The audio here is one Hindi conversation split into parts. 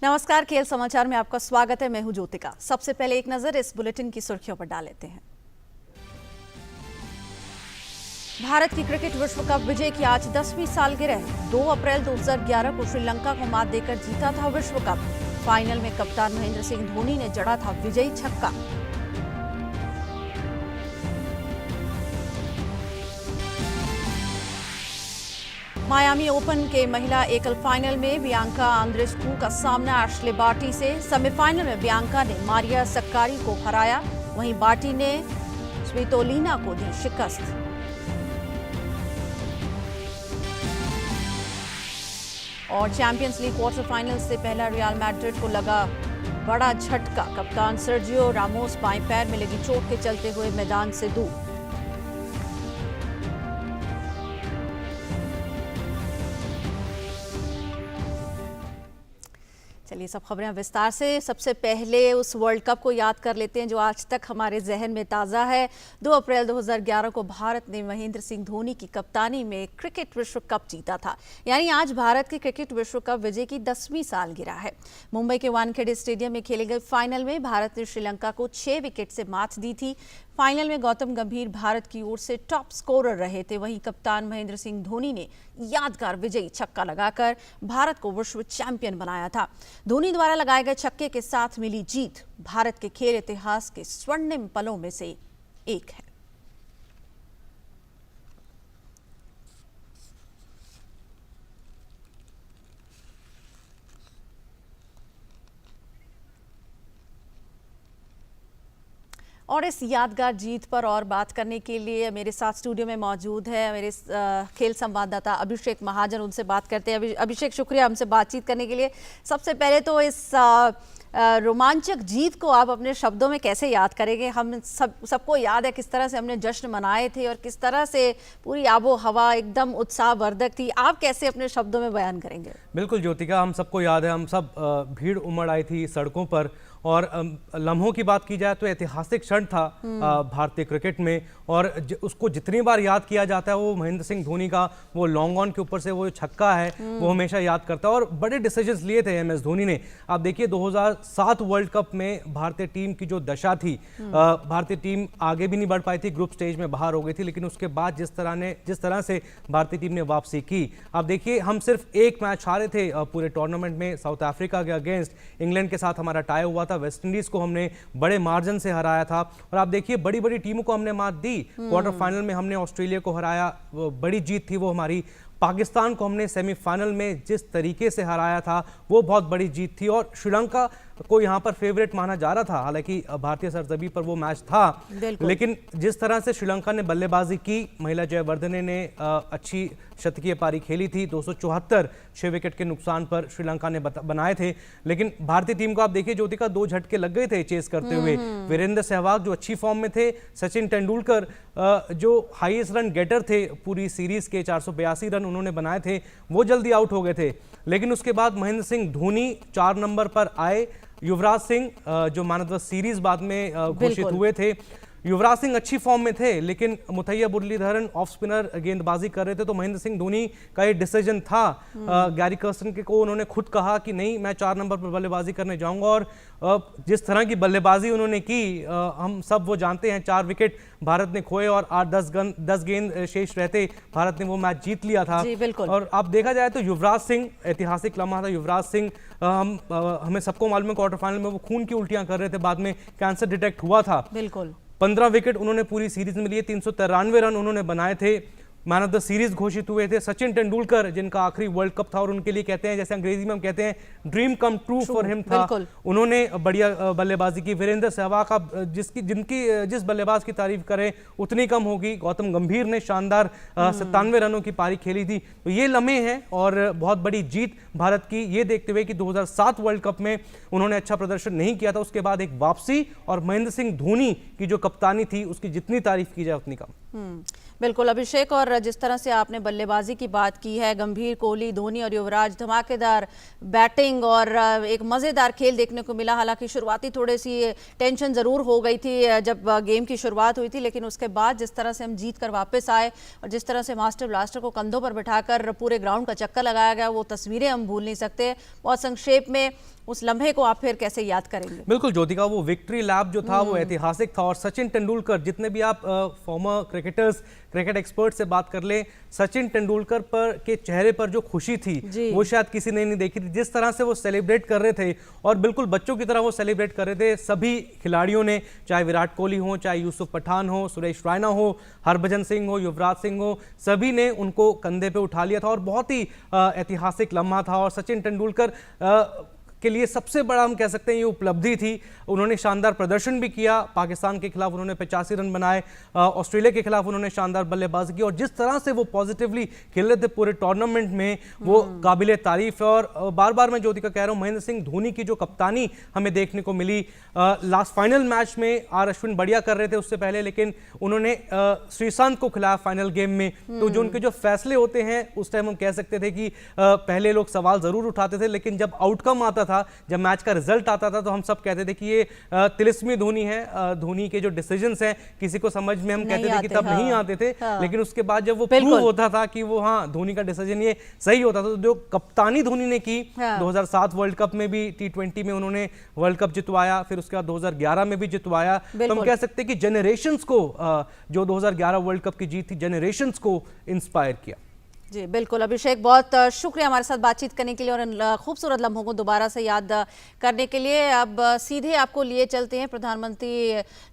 नमस्कार, खेल समाचार में आपका स्वागत है। मैं हूं ज्योतिका। सबसे पहले एक नजर इस बुलेटिन की सुर्खियों पर डाल लेते हैं। भारत की क्रिकेट विश्व कप विजय की आज 10वीं सालगिरह। 2 अप्रैल 2011 को श्रीलंका को मात देकर जीता था विश्व कप। फाइनल में कप्तान महेंद्र सिंह धोनी ने जड़ा था विजयी छक्का। मायामी ओपन के महिला एकल फाइनल में बियांका आंद्रेस्कू का सामना एशले बार्टी से। सेमीफाइनल में बियांका ने मारिया सक्कारी को हराया, वहीं बार्टी ने स्वितोलिना को दी शिकस्त। और चैंपियंस लीग क्वार्टर फाइनल से पहला रियल मैड्रिड को लगा बड़ा झटका। कप्तान सर्जियो रामोस बाएं पैर में लगी चोट के चलते हुए मैदान से दूर। चलिए सब खबरें विस्तार से। सबसे पहले उस वर्ल्ड कप को याद कर लेते हैं जो आज तक हमारे जहन में ताज़ा है। 2 अप्रैल 2011 को भारत ने महेंद्र सिंह धोनी की कप्तानी में क्रिकेट विश्व कप जीता था। यानी आज भारत के क्रिकेट विश्व कप विजय की 10वीं सालगिरह है। मुंबई के वानखेड़े स्टेडियम में खेले गए फाइनल में भारत ने श्रीलंका को 6 विकेट से मात दी थी। फाइनल में गौतम गंभीर भारत की ओर से टॉप स्कोरर रहे थे, वहीं कप्तान महेंद्र सिंह धोनी ने यादगार विजयी छक्का लगाकर भारत को विश्व चैंपियन बनाया था। धोनी द्वारा लगाए गए छक्के के साथ मिली जीत भारत के खेल इतिहास के स्वर्णिम पलों में से एक है। और इस यादगार जीत पर और बात करने के लिए मेरे साथ स्टूडियो में मौजूद है मेरे खेल संवाददाता अभिषेक महाजन। उनसे बात करते हैं। अभिषेक, शुक्रिया हमसे बातचीत करने के लिए। सबसे पहले तो इस रोमांचक जीत को आप अपने शब्दों में कैसे याद करेंगे? हम सबको याद है किस तरह से हमने जश्न मनाए थे और किस तरह से पूरी आबो हवा एकदम उत्साहवर्धक थी। आप कैसे अपने शब्दों में बयान करेंगे? बिल्कुल ज्योतिका, हम सबको याद है। हम सब भीड़ उमड़ आई थी सड़कों पर। और लम्हों की बात की जाए तो ऐतिहासिक क्षण था भारतीय क्रिकेट में। और उसको जितनी बार याद किया जाता है वो महेंद्र सिंह धोनी का वो लॉन्ग ऑन के ऊपर से वो छक्का है वो हमेशा याद करता है। और बड़े डिसीजंस लिए थे एमएस धोनी ने। आप देखिए 2007 वर्ल्ड कप में भारतीय टीम की जो दशा थी, भारतीय टीम आगे भी नहीं बढ़ पाई थी, ग्रुप स्टेज में बाहर हो गई थी। लेकिन उसके बाद जिस तरह से भारतीय टीम ने वापसी की, आप देखिए हम सिर्फ एक मैच हारे थे पूरे टूर्नामेंट में, साउथ अफ्रीका के अगेंस्ट। इंग्लैंड के साथ हमारा टाई हुआ था, वेस्ट इंडीज को हमने बड़े मार्जिन से हराया था। और आप देखिए बड़ी बड़ी टीमों को हमने मात दी। क्वार्टर फाइनल में हमने ऑस्ट्रेलिया को हराया, बड़ी जीत थी वो हमारी। पाकिस्तान को हमने सेमीफाइनल में जिस तरीके से हराया था वो बहुत बड़ी जीत थी। और श्रीलंका को यहाँ पर फेवरेट माना जा रहा था, हालांकि भारतीय सरजमी पर वो मैच था। लेकिन जिस तरह से श्रीलंका ने बल्लेबाजी की, महिला जयवर्धने ने अच्छी शतकीय पारी खेली थी। 274 6 विकेट के नुकसान पर श्रीलंका ने बनाए थे। लेकिन भारतीय टीम को आप देखिए ज्योतिका, 2 झटके लग गए थे चेस करते हुए। वीरेंद्र सहवाग जो अच्छी फॉर्म में थे, सचिन तेंदुलकर जो हाईएस्ट रन गेटर थे पूरी सीरीज के 482 रन उन्होंने बनाए थे, वो जल्दी आउट हो गए थे। लेकिन उसके बाद महेंद्र सिंह धोनी 4 नंबर पर आए। युवराज सिंह जो मैन ऑफ द सीरीज बाद में घोषित हुए थे। युवराज सिंह अच्छी फॉर्म में थे, लेकिन मुथैया मुरलीधरन ऑफ स्पिनर गेंदबाजी कर रहे थे। तो महेंद्र सिंह धोनी का ये डिसीजन था, गैरी कर्स्टन के को उन्होंने खुद कहा कि नहीं, मैं 4 नंबर पर बल्लेबाजी करने जाऊंगा। और जिस तरह की बल्लेबाजी उन्होंने की, हम सब वो जानते हैं। 4 विकेट भारत ने खोए और 8-10 गेंद शेष रहते भारत ने वो मैच जीत लिया था। और अब देखा जाए तो युवराज सिंह ऐतिहासिक लम्हा था। युवराज सिंह हमें सबको मालूम है क्वार्टर फाइनल में वो खून की उल्टियां कर रहे थे, बाद में कैंसर डिटेक्ट हुआ था। 15 विकेट उन्होंने पूरी सीरीज में लिए, 393 रन उन्होंने बनाए थे। मैन ऑफ द सीरीज घोषित हुए थे। सचिन तेंदुलकर जिनका आखिरी वर्ल्ड कप था और उनके लिए कहते हैं, जैसे अंग्रेजी में हम कहते हैं, dream come true for him था, उन्होंने बढ़िया बल्लेबाजी की। वीरेंद्र सहवाग का जिस बल्लेबाज की तारीफ करें उतनी कम होगी। गौतम गंभीर ने शानदार 97 रनों की पारी खेली थी। तो ये लम्हे हैं और बहुत बड़ी जीत भारत की, ये देखते हुए कि 2007 वर्ल्ड कप में उन्होंने अच्छा प्रदर्शन नहीं किया था, उसके बाद एक वापसी और महेंद्र सिंह धोनी की जो कप्तानी थी उसकी जितनी तारीफ की जाए उतनी कम। बिल्कुल अभिषेक, और जिस तरह से आपने बल्लेबाजी की बात की है, गंभीर, कोहली, धोनी और युवराज, धमाकेदार बैटिंग और एक मज़ेदार खेल देखने को मिला। हालांकि शुरुआती थोड़ी सी टेंशन ज़रूर हो गई थी जब गेम की शुरुआत हुई थी, लेकिन उसके बाद जिस तरह से हम जीत कर वापस आए और जिस तरह से मास्टर ब्लास्टर को कंधों पर बिठाकर पूरे ग्राउंड का चक्कर लगाया गया, वो तस्वीरें हम भूल नहीं सकते। बहुत संक्षेप में उस लम्हे को आप फिर कैसे याद करेंगे? बिल्कुल ज्योतिका, वो विक्ट्री लैप जो था वो ऐतिहासिक था। और सचिन तेंदुलकर, जितने भी आप फॉर्मर क्रिकेटर्स, क्रिकेट एक्सपर्ट से बात कर ले, सचिन तेंदुलकर पर के चेहरे पर जो खुशी थी वो शायद किसी ने नहीं देखी थी। जिस तरह से वो सेलिब्रेट कर रहे थे और बिल्कुल बच्चों की तरह वो सेलिब्रेट कर रहे थे, सभी खिलाड़ियों ने, चाहे विराट कोहली हो, चाहे यूसुफ पठान हो, सुरेश रैना हो, हरभजन सिंह हो, युवराज सिंह हो, सभी ने उनको कंधे पे उठा लिया था और बहुत ही ऐतिहासिक लम्हा था। और सचिन तेंदुलकर के लिए सबसे बड़ा हम कह सकते हैं ये उपलब्धि थी। उन्होंने शानदार प्रदर्शन भी किया। पाकिस्तान के खिलाफ उन्होंने 85 रन बनाए, ऑस्ट्रेलिया के खिलाफ उन्होंने शानदार बल्लेबाजी की और जिस तरह से वो पॉजिटिवली खेल रहे थे पूरे टूर्नामेंट में, वो काबिले तारीफ है। और बार बार मैं ज्योति का कह रहा हूँ, महेंद्र सिंह धोनी की जो कप्तानी हमें देखने को मिली, लास्ट फाइनल मैच में आर अश्विन बढ़िया कर रहे थे उससे पहले, लेकिन उन्होंने श्रीशांत को खिलाया फाइनल गेम में। तो जो उनके जो फैसले होते हैं, उस टाइम हम कह सकते थे कि पहले लोग सवाल जरूर उठाते थे, लेकिन जब आउटकम आता था, जब मैच का रिजल्ट आता था, तो हम सब कहते थे कि ये तिलिस्मी धोनी है। धोनी के जो डिसीजंस हैं किसी को समझ में हम कहते थे कि तब नहीं आते थे, लेकिन उसके बाद जब वो प्रूव होता था कि वो धोनी का डिसीजन ये सही होता था। तो जो कप्तानी धोनी ने की 2007 वर्ल्ड कप में भी, T20 में उन्होंने वर्ल्ड कप जितवाया, फिर उसके बाद 2011 में भी जितवाया। तो हम कह सकते हैं कि जनरेशंस को, जो 2011 वर्ल्ड कप की जीत थी, जनरेशंस को इंस्पायर किया। जी बिल्कुल अभिषेक, बहुत शुक्रिया हमारे साथ बातचीत करने के लिए और इन खूबसूरत लम्हों को दोबारा से याद करने के लिए। अब सीधे आपको लिए चलते हैं, प्रधानमंत्री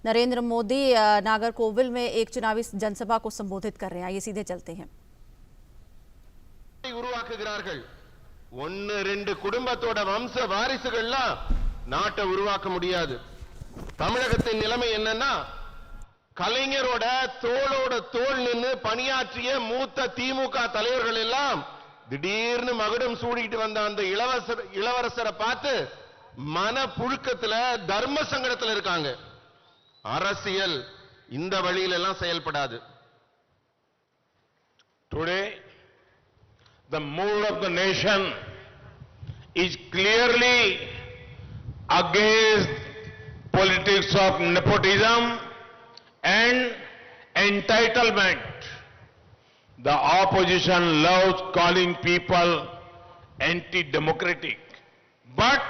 नरेंद्र मोदी नागरकोविल में एक चुनावी जनसभा को संबोधित कर रहे हैं। आइए सीधे चलते हैं। உருவாக்குகிறார்கள் 1-2 குடும்பத்தோட வம்ச வாரிசுகள்லாம் நாட்டை உருவாக்க முடியாது. தமிழகத்தின் நிலைமை என்னன்னா, கலைஞரோட தோளோட தோள் நின்று பணியாற்றிய மூத்த திமுக தலைவர்கள் எல்லாம் திடீர்னு மகுடம் சூடிட்டு வந்த அந்த இளவரசரை பார்த்து மன புழுக்கத்துல, தர்ம சங்கடத்துல இருக்காங்க. அரசியல் இந்த வழியில எல்லாம் செயல்படாது. Today the mood of the nation is clearly against politics of nepotism and entitlement. The opposition loves calling people anti-democratic, but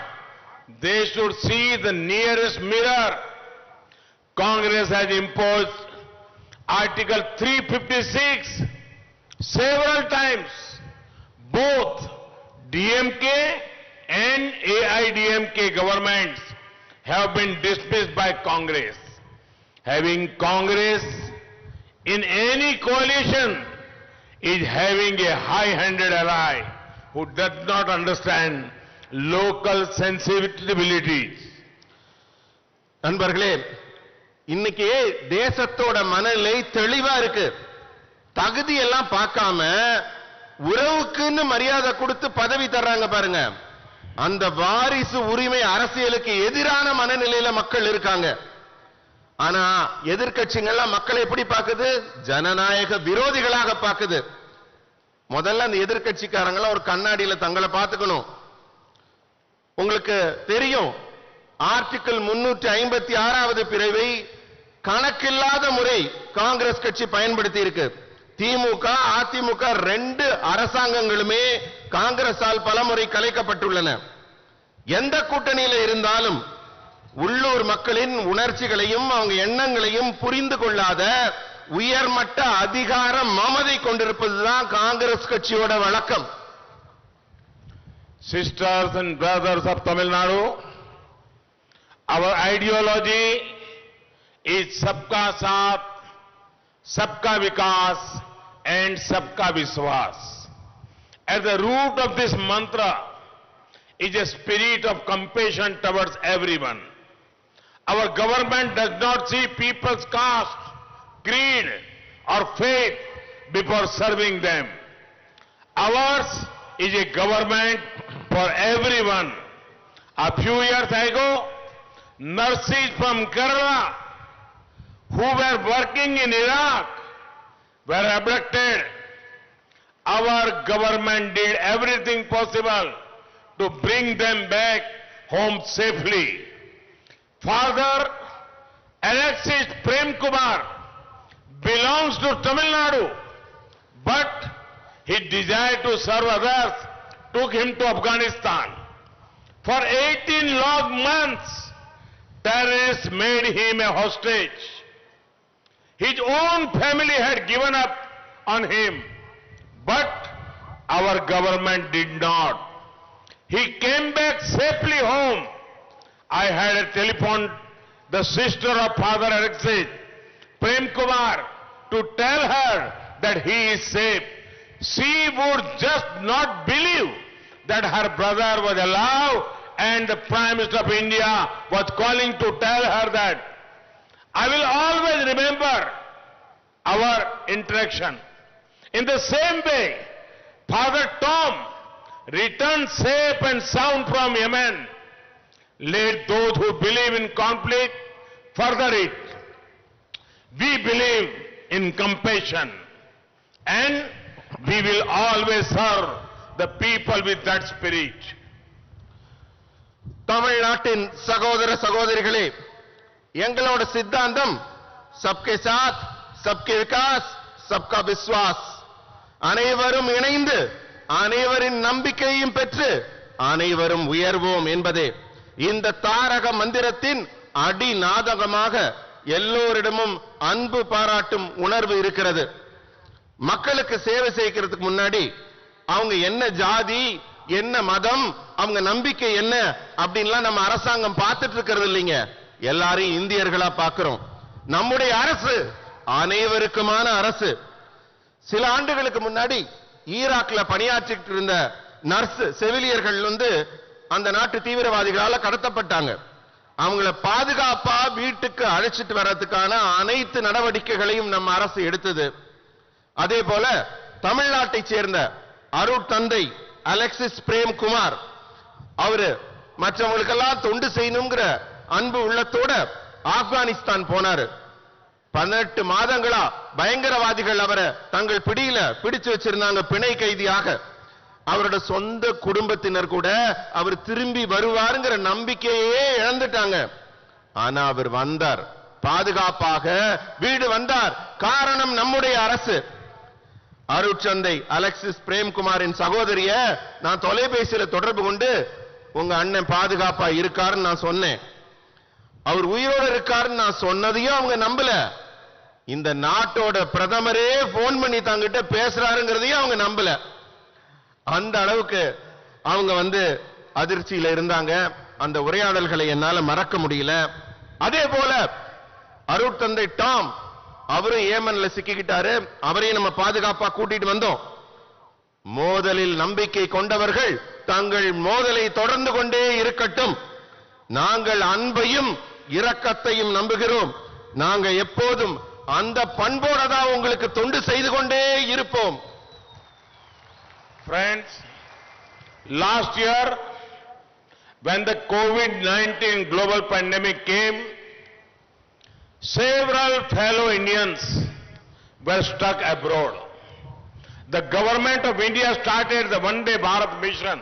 they should see the nearest mirror. Congress has imposed Article 356 several times. Both DMK and AIDMK governments have been dismissed by Congress. Having Congress in any coalition is having a high-handed ally who does not understand local sensibilities. நண்பர்களே, இன்னைக்கு தேசத்தோட மனநிலை தெளிவா இருக்கு. தகுதி எல்லாம் பார்க்காம உறவுக்குன்னு மரியாதை கொடுத்து பதவி தர்றாங்க பாருங்க. அந்த வாரிசு உரிமை அரசியலுக்கு எதிரான மனநிலையில மக்கள் இருக்காங்க. ஆனா எதிர்க்கட்சிகள்லாம் மக்களை எப்படி பார்க்குது? ஜனநாயக விரோதிகளாக பார்க்குது. முதல்ல அந்த எதிர்க்கட்சிக்காரங்கள ஒரு கண்ணாடியில தங்களை பார்த்துக்கணும். உங்களுக்கு தெரியும், ஆர்டிகிள் 356வது பிரிவை கணக்கில்லாத முறை காங்கிரஸ் கட்சி பயன்படுத்தி இருக்கு. திமுக, அதிமுக 2 அரசாங்கங்களுமே காங்கிரஸால் பலமுறை கலைக்கப்பட்டுள்ளன. எந்த கூட்டணியில இருந்தாலும் உள்ளூர் மக்களின் உணர்ச்சிகளையும் அவங்க எண்ணங்களையும் புரிந்து கொள்ளாத உயர்மட்ட அதிகார மமதை கொண்டிருப்பதுதான் காங்கிரஸ் கட்சியோட வழக்கம். Sisters and brothers of Tamil Nadu, our ideology is सबका साथ, सबका विकास and सबका विश्वास. At the root of this mantra is a spirit of compassion towards everyone. Our government does not see people's caste, creed or faith before serving them. Ours is a government for everyone. A few years ago, nurses from Kerala who were working in Iraq were abducted, our government did everything possible to bring them back home safely. Father Alexis Prem Kumar belongs to Tamil Nadu, but he desired to serve others, took him to Afghanistan. For 18 long months, terrorists made him a hostage. His own family had given up on him, but our government did not. He came back safely home. I had a telephone the sister of Father Alexis, Prem Kumar, to tell her that he is safe. She would just not believe that her brother was alive, and the Prime Minister of India was calling to tell her that. I will always remember our interaction. In the same way, Father Tom returned safe and sound from Yemen. Let those who believe in conflict further it. We believe in compassion, and we will always serve the people with that spirit. தமிழ்நாட்டின் சகோதர சகோதரிகளே, எங்களோட சித்தாந்தம் சப்கே சாத், சப்கே விகாஸ், சப்கா விஸ்வாஸ். அனைவரும் இணைந்து அனைவரின் நம்பிக்கையும் பெற்று அனைவரும் உயர்வோம் என்பதே இந்த தாரக மந்திரத்தின் அடிநாதகமாக எல்லோரிடமும் அன்பு பாராட்டும் உணர்வு இருக்கிறது. மக்களுக்கு சேவை செய்கிறதுக்கு முன்னாடி அவங்க என்ன ஜாதி, என்ன மதம், அவங்க நம்பிக்கை என்ன அப்படின்லாம் நம்ம அரசாங்கம் பார்த்துட்டு இருக்கிறது இல்லைங்க. எல்லாரையும் இந்தியர்களா பார்க்கிறோம். நம்முடைய அரசு அனைவருக்குமான அரசு. சில ஆண்டுகளுக்கு முன்னாடி ஈராக்ல பணியாற்றிட்டு இருந்த நர்ஸ் செவிலியர்கள் அந்த நாட்டு தீவிரவாதிகளால கடத்தப்பட்டாங்க. அவங்கள பாதுகாப்பா வீட்டுக்கு அழைச்சிட்டு வர்றதுக்கான அனைத்து நடவடிக்கைகளையும் நம்ம அரசு எடுத்தது. அதே போல தமிழ்நாட்டை சேர்ந்த அருட்தந்தை அலெக்சிஸ் பிரேம் குமார் அவரு மற்றவங்களுக்கெல்லாம் தொண்டு செய்யணுங்கிற அன்பு உள்ளத்தோட ஆப்கானிஸ்தான் போனாரு. 18 மாதங்களா பயங்கரவாதிகள் அவரை தங்கள் பிடியில பிடிச்சு வச்சிருந்தாங்க, பிணை கைதியாக. அவரோட சொந்த குடும்பத்தினர் கூட அவர் திரும்பி வருவாருங்கிற நம்பிக்கையே இழந்துட்டாங்க. ஆனா அவர் வந்தார், பாதுகாப்பாக வீடு வந்தார். காரணம் நம்முடைய அரசு. அருட்சந்தை அலெக்சிஸ் பிரேம்குமாரின் சகோதரிய நான் தொலைபேசியில தொடர்பு கொண்டு உங்க அண்ணன் பாதுகாப்பா இருக்காருன்னு நான் சொன்னேன். அவர் உயிரோடு இருக்காருன்னு நான் சொன்னதையும் அவங்க நம்பல. இந்த நாட்டோட பிரதமரே போன் பண்ணி தங்கிட்ட பேசுறாருங்கிறதையும் அவங்க நம்பல. அந்த அளவுக்கு அவங்க அதிர்ச்சியில இருந்தாங்க. அந்த உரையாடல்களை என்னால மறக்க முடியல. அதே போல அருட்தந்தை டாம் அவரும் ஏமன்ல சிக்கிக்கிட்டாரு. அவரையும் நம்ம பாதுகாப்பா கூட்டிட்டு வந்தோம். மோதலில் நம்பிக்கை கொண்டவர்கள் தங்கள் மோதலை தொடர்ந்து கொண்டே இருக்கட்டும். நாங்கள் அன்பையும் இரக்கத்தையும் நம்புகிறோம். நாங்க எப்போதும் அந்த பண்போட தான் உங்களுக்கு தொண்டு செய்து கொண்டே இருப்போம். Friends, last year when the COVID-19 global pandemic came, several fellow Indians were stuck abroad. The government of India started the Vande Bharat mission.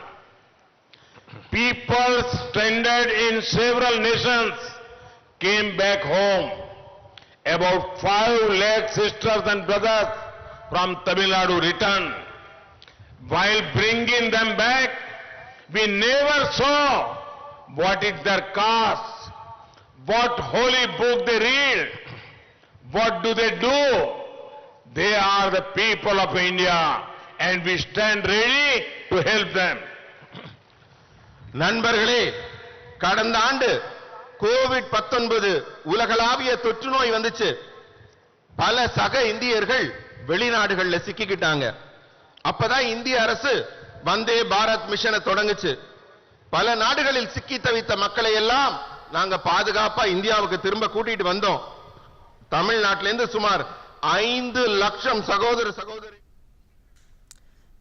People stranded in several nations came back home. About 5 lakh sisters and brothers from Tamil Nadu returned. While bringing them back, we never saw what is their caste, what holy book they read, what do they do. They are the people of India and we stand ready to help them. நண்பர்களே, கடந்த ஆண்டு கோவிட்-19 உலகளாவிய தொற்று நோய் வந்துச்சு. பல சக இந்தியர்கள் வெளிநாடுகள்ல சிக்கிக்கிட்டாங்க. அப்பதான் இந்திய அரசு வந்தே பாரத் மிஷனை தொடங்குச்சு. பல நாடுகளில் சிக்கி தவித்த மக்களை எல்லாம் நாங்க பாதுகாப்பா இந்தியாவுக்கு திரும்ப கூட்டிட்டு வந்தோம். தமிழ்நாட்டிலிருந்து சுமார் 5 லட்சம் சகோதர சகோதரி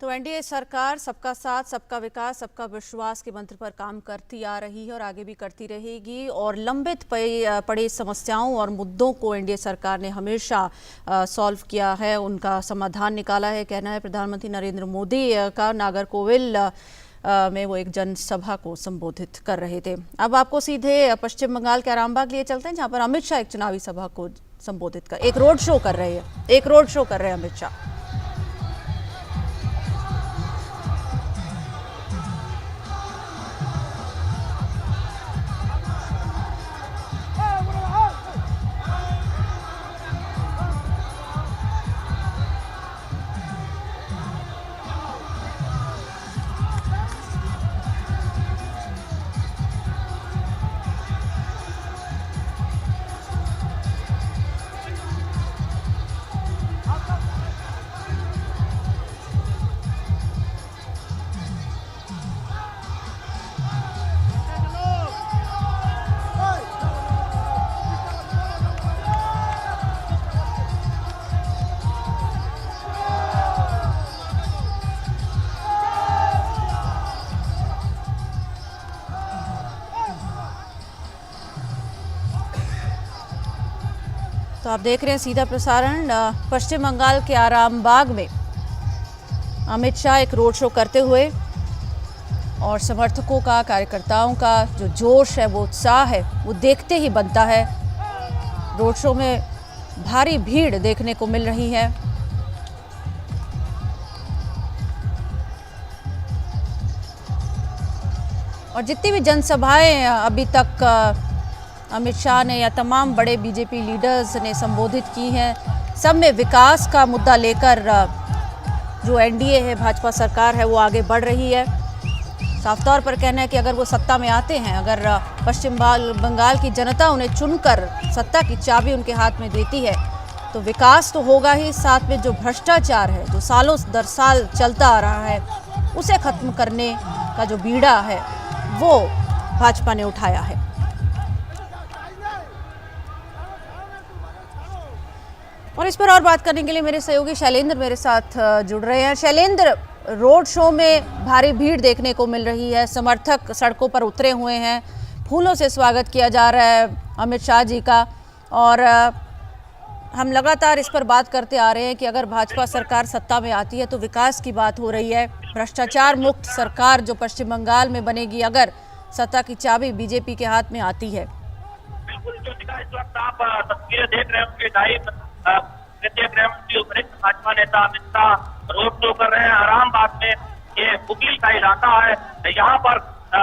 तो एनडीए सरकार सबका साथ, सबका विकास, सबका विश्वास के मंत्र पर काम करती आ रही है और आगे भी करती रहेगी। और लंबित पड़ी समस्याओं और मुद्दों को एनडीए सरकार ने हमेशा सॉल्व किया है, उनका समाधान निकाला है। कहना है प्रधानमंत्री नरेंद्र मोदी का नागरकोविल में वो एक जनसभा को संबोधित कर रहे थे। अब आपको सीधे पश्चिम बंगाल के आरामबाग लिए चलते हैं, जहां पर अमित शाह एक चुनावी सभा को संबोधित कर एक रोड शो कर रहे हैं अमित शाह। तो आप देख रहे हैं सीधा प्रसारण पश्चिम बंगाल के आरामबाग में अमित शाह एक रोड शो करते हुए, और समर्थकों का, कार्यकर्ताओं का जो जोश है, वो उत्साह है, वो देखते ही बनता है। रोड शो में भारी भीड़ देखने को मिल रही है। और जितनी भी जनसभाएं अभी तक अमित शाह ने या तमाम बड़े बीजेपी लीडर्स ने संबोधित की हैं, सब में विकास का मुद्दा लेकर जो एनडीए है, भाजपा सरकार है, वो आगे बढ़ रही है। साफ तौर पर कहना है कि अगर वो सत्ता में आते हैं, अगर पश्चिम बंगाल की जनता उन्हें चुनकर सत्ता की चाबी उनके हाथ में देती है, तो विकास तो होगा ही, साथ में जो भ्रष्टाचार है, जो सालों दर साल चलता आ रहा है, उसे खत्म करने का जो बीड़ा है, वो भाजपा ने उठाया है। और इस पर और बात करने के लिए मेरे सहयोगी शैलेंद्र मेरे साथ जुड़ रहे हैं। शैलेंद्र, रोड शो में भारी भीड़ देखने को मिल रही है, समर्थक सड़कों पर उतरे हुए हैं, फूलों से स्वागत किया जा रहा है अमित शाह जी का। और हम लगातार इस पर बात करते आ रहे हैं कि अगर भाजपा सरकार सत्ता में आती है तो विकास की बात हो रही है, भ्रष्टाचार मुक्त सरकार जो पश्चिम बंगाल में बनेगी अगर सत्ता की चाबी बीजेपी के हाथ में आती है। बिल्कुल, जो इस वक्त आप तस्वीरें देख रहे हैं, केंद्रीय गृह मंत्री वरिष्ठ भाजपा नेता अमित शाह रोड शो कर रहे हैं आरामबाग में। ये हुगली का इलाका है, यहाँ पर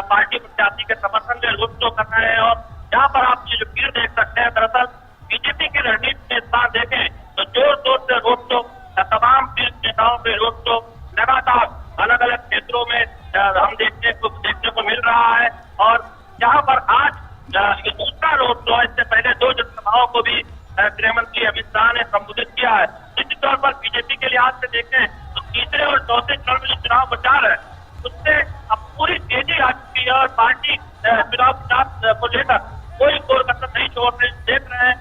पार्टी प्रत्याशी के समर्थन में रोड शो कर रहे हैं। और यहाँ पर आप ये जो भीड़ देख सकते हैं, दरअसल बीजेपी की रणनीति में इस बार देखें तो जोर शोर से रोड शो, तमाम नेताओं के रोड शो लगातार अलग अलग क्षेत्रों में हम देखने को मिल रहा है। और यहाँ पर आज ये दूसरा रोड शो है, इससे पहले दो जनसभाओं को भी गृह मंत्री अमित शाह ने संबोधित किया है। निश्चित तौर पर बीजेपी के लिहाज से देखें तो तीसरे और चौथे चरण में जो चुनाव प्रचार है, उससे अब पूरी तेजी आ चुकी है और पार्टी चुनाव प्रचार को लेकर कोई कोर कसर नहीं छोड़ रहे। देख रहे हैं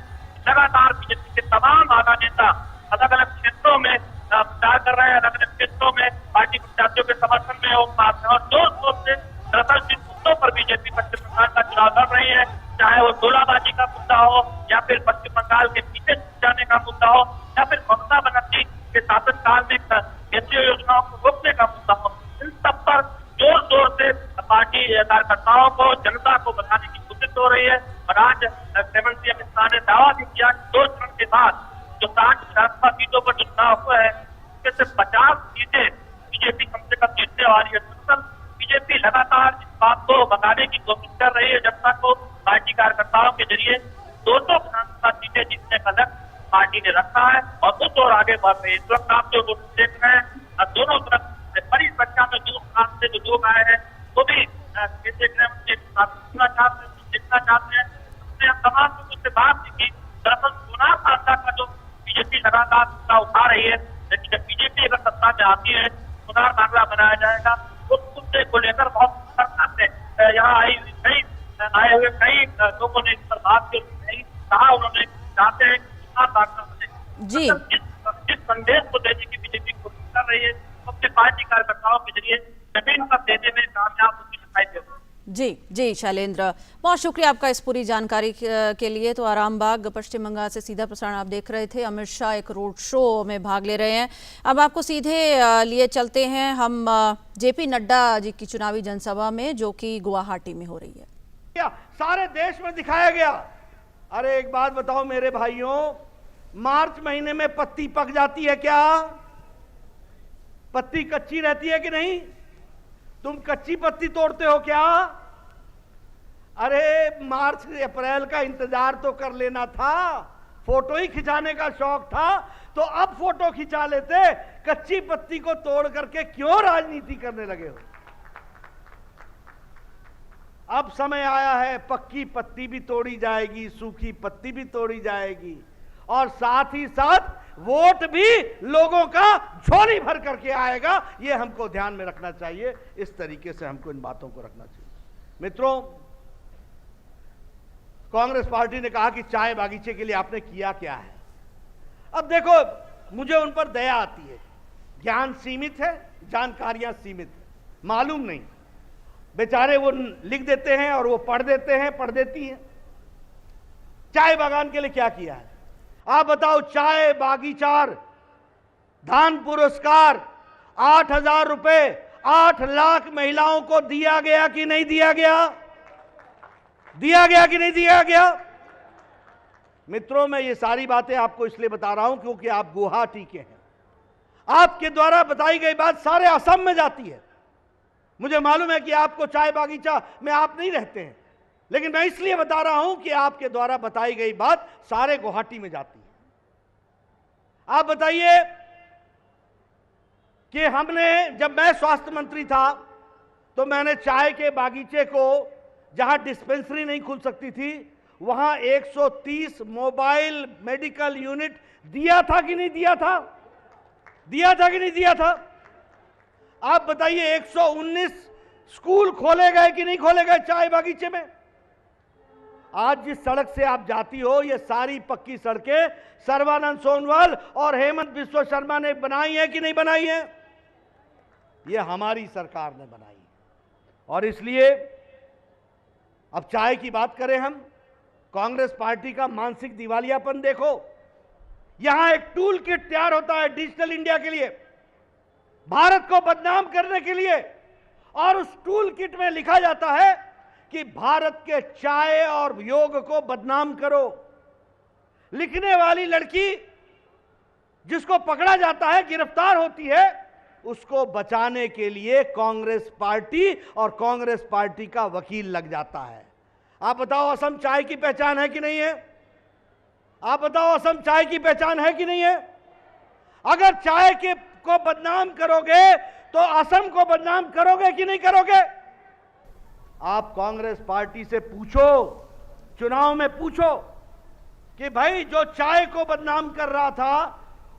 लगातार बीजेपी के तमाम आला नेता अलग अलग क्षेत्रों में प्रचार कर रहे हैं, अलग अलग क्षेत्रों में पार्टी प्रत्याशियों के समर्थन में और जोर शोर से दरअसल जिन मुद्दों पर बीजेपी पश्चिम बंगाल का चुनाव लड़ रही है, चाहे वो गोलाबाजी का मुद्दा हो या फिर पश्चिम बंगाल के पीछे जाने का मुद्दा हो या फिर ममता बनर्जी के शासनकाल में केंद्रीय योजनाओं को रोकने का मुद्दा हो, इन सब पर जोर शोर से पार्टी कार्यकर्ताओं को, जनता को बताने की कोशिश हो रही है। और आज गृह मंत्री अमित शाह ने दावा भी किया कि 2 चरण के बाद जो 60 विधानसभा सीटों पर चुनाव हुआ है, उसके से 50 सीटें बीजेपी कम से कम जीतने वाली है। बीजेपी लगातार इस बात को बताने की कोशिश कर रही है जनता को, पार्टी कार्यकर्ताओं के जरिए 200 विधानसभा सीटें जीतने का लक्ष्य पार्टी ने रखा है और उस और आगे बढ़ रही है। इस वक्त आप जो देख रहे हैं, दोनों तरफ बड़ी संख्या में दूर दराज से जो लोग आए हैं, वो भी केंद्रीय गृह मंत्री के साथ सुनना चाहते हैं, देखना चाहते हैं। उसने तमाम लोगों से बात की। दरअसल सोनार मामला का जो बीजेपी लगातार मुद्दा उठा रही है, लेकिन जब बीजेपी अगर सत्ता में आती है, सोनार मामला बनाया जाएगा। उस मुद्दे को लेकर बहुत यहाँ आए हुए कई लोगों ने इस पर बात की, कहा उन्होंने चाहते हैं कि जी जिस संदेश को देने की बीजेपी कोशिश कर रही है, सबसे पार्टी कार्यकर्ताओं के जरिए जमीन पर देने में कामयाब होती दिखाई दे रही है। जी शैलेंद्र, बहुत शुक्रिया आपका इस पूरी जानकारी के लिए। तो आरामबाग पश्चिम बंगाल से सीधा प्रसारण आप देख रहे थे। अमित शाह एक रोड शो में भाग ले रहे हैं। अब आपको सीधे लिए चलते हैं हम जेपी नड्डा जी की चुनावी जनसभा में, जो कि गुवाहाटी में हो रही है। सारे देश में दिखाया गया। अरे एक बात बताओ मेरे भाइयों, मार्च महीने में पत्ती पक जाती है क्या? पत्ती कच्ची रहती है कि नहीं? तुम कच्ची पत्ती तोड़ते हो क्या? अरे मार्च अप्रैल का इंतजार तो कर लेना था। फोटो ही खिंचाने का शौक था तो अब फोटो खिंचा लेते। कच्ची पत्ती को तोड़ करके क्यों राजनीति करने लगे हो? अब समय आया है, पक्की पत्ती भी तोड़ी जाएगी, सूखी पत्ती भी तोड़ी जाएगी, और साथ ही साथ वोट भी लोगों का झोली भर करके आएगा। ये हमको ध्यान में रखना चाहिए। इस तरीके से हमको इन बातों को रखना चाहिए। मित्रों, कांग्रेस पार्टी ने कहा कि चाय बागीचे के लिए आपने किया क्या है। अब देखो, मुझे उन पर दया आती है। ज्ञान सीमित है, जानकारियां सीमित है, मालूम नहीं। बेचारे वो लिख देते हैं और वो पढ़ देते हैं, पढ़ देती हैं। चाय बागान के लिए क्या किया है आप बताओ? चाय बागीचार दान पुरस्कार 8,000 रुपए 8 लाख महिलाओं को दिया गया कि नहीं दिया गया? दिया गया कि नहीं दिया गया? मित्रों, मैं ये सारी बातें आपको इसलिए बता रहा हूं क्योंकि आप गुवाहाटी के हैं। आपके द्वारा बताई गई बात सारे असम में जाती है। मुझे मालूम है कि आपको चाय बागीचा में आप नहीं रहते हैं, लेकिन मैं इसलिए बता रहा हूं कि आपके द्वारा बताई गई बात सारे गुवाहाटी में जाती है। आप बताइए कि जब मैं स्वास्थ्य मंत्री था तो मैंने चाय के बागीचे को, जहां डिस्पेंसरी नहीं खुल सकती थी, वहां 130 मोबाइल मेडिकल यूनिट दिया था कि नहीं दिया था? दिया था कि नहीं दिया था? आप बताइए 119 स्कूल खोले गए कि नहीं खोले गए चाय बागीचे में? आज जिस सड़क से आप जाती हो, ये सारी पक्की सड़कें सर्बानंद सोनोवाल और हेमंत बिस्वा शर्मा ने बनाई है कि नहीं बनाई है? ये हमारी सरकार ने बनाई है। और इसलिए अब चाय की बात करें हम, कांग्रेस पार्टी का मानसिक दिवालियापन देखो। यहां एक टूल किट तैयार होता है डिजिटल इंडिया के लिए, भारत को बदनाम करने के लिए, और उस टूल किट में लिखा जाता है कि भारत के चाय और योग को बदनाम करो। लिखने वाली लड़की जिसको पकड़ा जाता है, गिरफ्तार होती है, उसको बचाने के लिए कांग्रेस पार्टी और कांग्रेस पार्टी का वकील लग जाता है। आप बताओ, असम चाय की पहचान है कि नहीं है? आप बताओ, असम चाय की पहचान है कि नहीं है? अगर चाय को बदनाम करोगे तो असम को बदनाम करोगे कि नहीं करोगे? आप कांग्रेस पार्टी से पूछो, चुनाव में पूछो कि भाई जो चाय को बदनाम कर रहा था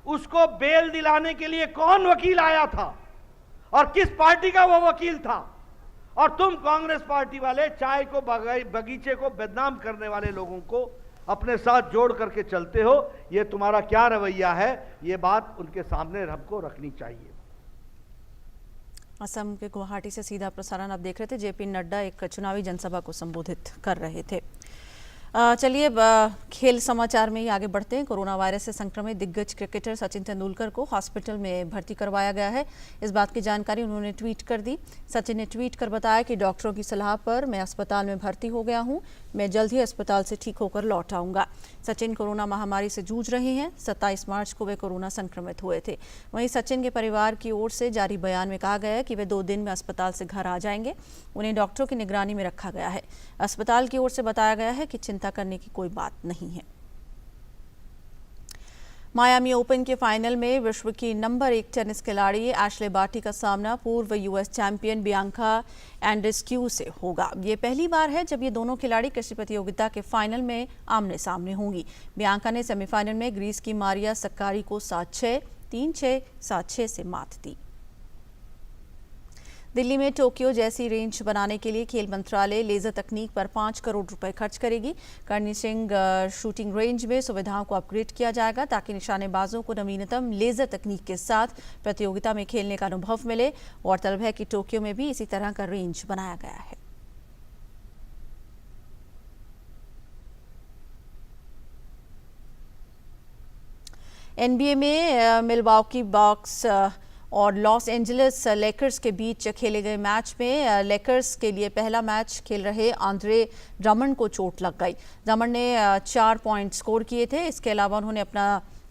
उसको बेल दिलाने के लिए कौन वकील आया था और किस पार्टी का वो वकील था? और तुम कांग्रेस पार्टी वाले चाय को बगीचे को बदनाम करने वाले लोगों को अपने साथ जोड़ करके चलते हो। ये तुम्हारा क्या रवैया है? ये बात उनके सामने हमको रखनी चाहिए। असम के गुवाहाटी से सीधा प्रसारण आप देख रहे थे। जेपी नड्डा एक चुनावी जनसभा को संबोधित कर रहे थे। चलिए खेल समाचार में ही आगे बढ़ते हैं। कोरोना वायरस से संक्रमित दिग्गज क्रिकेटर सचिन तेंदुलकर को हॉस्पिटल में भर्ती करवाया गया है। इस बात की जानकारी उन्होंने ट्वीट कर दी। सचिन ने ट्वीट कर बताया कि डॉक्टरों की सलाह पर मैं अस्पताल में भर्ती हो गया हूं। मैं जल्द ही अस्पताल से ठीक होकर लौट आऊंगा। सचिन कोरोना महामारी से जूझ रहे हैं। 27 मार्च को वे कोरोना संक्रमित हुए थे। वहीं सचिन के परिवार की ओर से जारी बयान में कहा गया है कि वे 2 दिन में अस्पताल से घर आ जाएंगे। उन्हें डॉक्टरों की निगरानी में रखा गया है। अस्पताल की ओर से बताया गया है कि चिंता करने की कोई बात नहीं है। मायामी ओपन के फाइनल में विश्व की नंबर 1 टेनिस खिलाड़ी एशले बार्टी का सामना पूर्व यूएस चैंपियन बियांका एंड्रेस्क्यू से होगा। ये पहली बार है जब ये दोनों खिलाड़ी किसी प्रतियोगिता के फाइनल में आमने सामने होंगी। बियांका ने सेमीफाइनल में ग्रीस की मारिया सक्कारी को 7-6, 3-6, 7-6 से मात दी। दिल्ली में टोक्यो जैसी रेंज बनाने के लिए खेल मंत्रालय लेजर तकनीक पर 5 करोड़ रुपए खर्च करेगी। करनी सिंह शूटिंग रेंज में सुविधाओं को अपग्रेड किया जाएगा ताकि निशानेबाजों को नवीनतम लेजर तकनीक के साथ प्रतियोगिता में खेलने का अनुभव मिले। गौरतलब है कि टोक्यो में भी इसी तरह का रेंज बनाया गया है। एनबीए में मिलवॉकी बॉक्स और लॉस एंजलिस लेकर्स के बीच खेले गए मैच में लेकर्स के लिए पहला मैच खेल रहे आंद्रे ड्रमंड को चोट लग गई। ड्रमंड ने 4 पॉइंट स्कोर किए थे। इसके अलावा उन्होंने अपना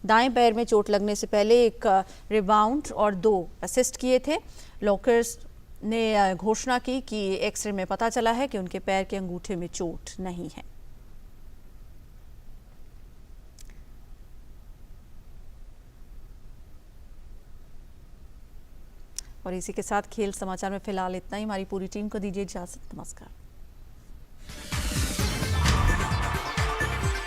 दाएं पैर में चोट लगने से पहले एक रिबाउंड और 2 असिस्ट किए थे। लेकर्स ने घोषणा की कि एक्सरे में पता चला है कि उनके पैर के अंगूठे में चोट नहीं है। और इसी के साथ खेल समाचार में फिलहाल इतना ही। हमारी पूरी टीम को दीजिए इजाजत। नमस्कार।